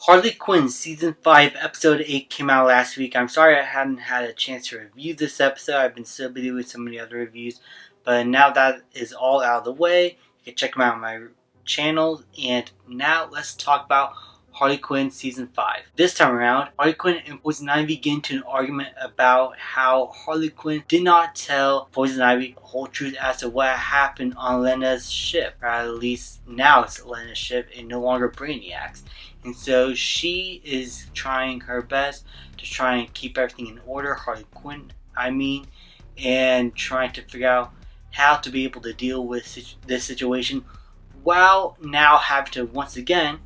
Harley Quinn Season 5 Episode 8 came out last week. I'm sorry I hadn't had a chance to review this episode. I've been so busy with so many other reviews. But now that is all out of the way, you can check them out on my channel. And now let's talk about Harley Quinn Season 5. This time around, Harley Quinn and Poison Ivy get into an argument about how Harley Quinn did not tell Poison Ivy the whole truth as to what happened on Lena's ship. Or at least now it's Lena's ship and no longer Brainiac's. And so she is trying her best to try and keep everything in order, Harley Quinn, and trying to figure out how to be able to deal with this situation while now having to once again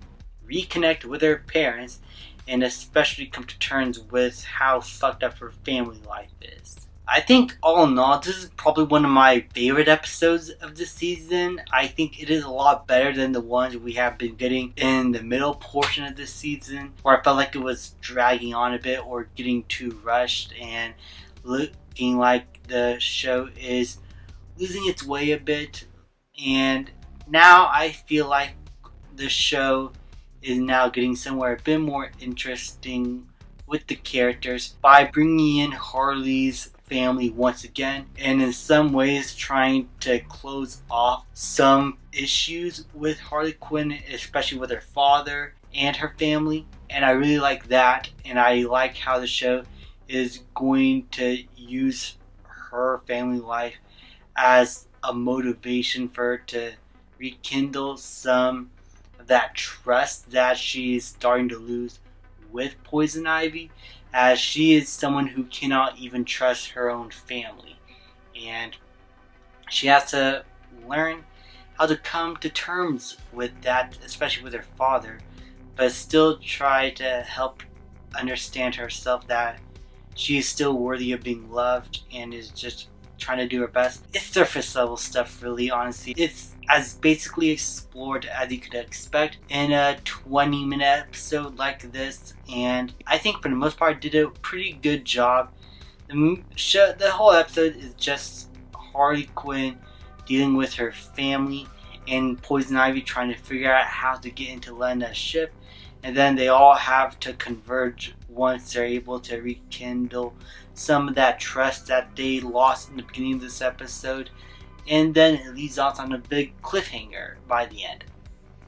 reconnect with her parents and especially come to terms with how fucked up her family life is. I think all in all, this is probably one of my favorite episodes of the season. I think it is a lot better than the ones we have been getting in the middle portion of this season, where I felt like it was dragging on a bit or getting too rushed and looking like the show is losing its way a bit. And now I feel like the show is now getting somewhere a bit more interesting with the characters by bringing in Harley's family once again, and in some ways trying to close off some issues with Harley Quinn, especially with her father and her family. And I really like that, and I like how the show is going to use her family life as a motivation for her to rekindle some of that trust that she's starting to lose with Poison Ivy, as she is someone who cannot even trust her own family, and she has to learn how to come to terms with that, especially with her father, but still try to help understand herself that she is still worthy of being loved and is just trying to do her best. It's surface level stuff, really, honestly. It's as basically explored as you could expect in a 20-minute episode like this, and I think for the most part did a pretty good job. The whole episode is just Harley Quinn dealing with her family and Poison Ivy trying to figure out how to get into Lena's ship, and then they all have to converge once they're able to rekindle some of that trust that they lost in the beginning of this episode, and then it leads off on a big cliffhanger by the end.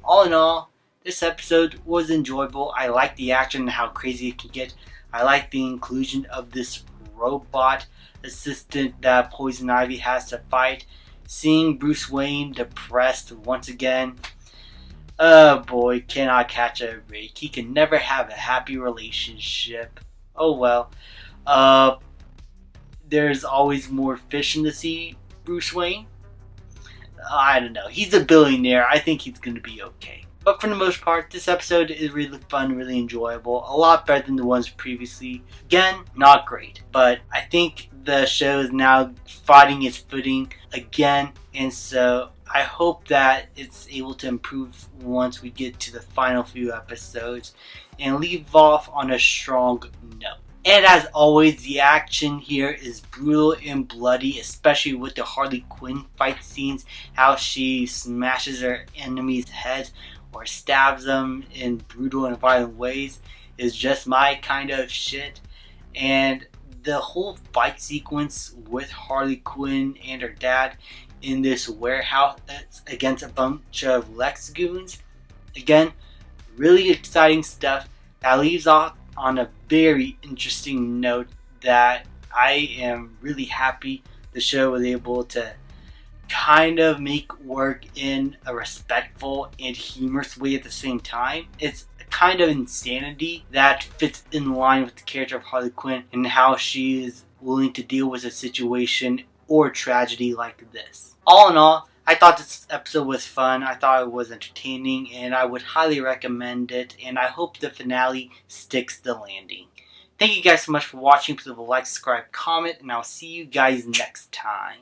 All in all, this episode was enjoyable. I like the action and how crazy it can get. I like the inclusion of this robot assistant that Poison Ivy has to fight. Seeing Bruce Wayne depressed once again. Oh boy, cannot catch a break. He can never have a happy relationship. Oh well. There's always more fish in the sea, Bruce Wayne. I don't know. He's a billionaire. I think he's going to be okay. But for the most part, this episode is really fun, really enjoyable. A lot better than the ones previously. Again, not great. But I think the show is now finding its footing again. And so I hope that it's able to improve once we get to the final few episodes and leave off on a strong note. And as always, the action here is brutal and bloody, especially with the Harley Quinn fight scenes. How she smashes her enemies' heads or stabs them in brutal and violent ways is just my kind of shit. And the whole fight sequence with Harley Quinn and her dad in this warehouse against a bunch of Lex goons, again, really exciting stuff that leaves off on a very interesting note that I am really happy the show was able to kind of make work in a respectful and humorous way at the same time. It's a kind of insanity that fits in line with the character of Harley Quinn and how she is willing to deal with a situation or tragedy like this. All in all, I thought this episode was fun, I thought it was entertaining, and I would highly recommend it, and I hope the finale sticks the landing. Thank you guys so much for watching. Please leave a like, subscribe, comment, and I'll see you guys next time.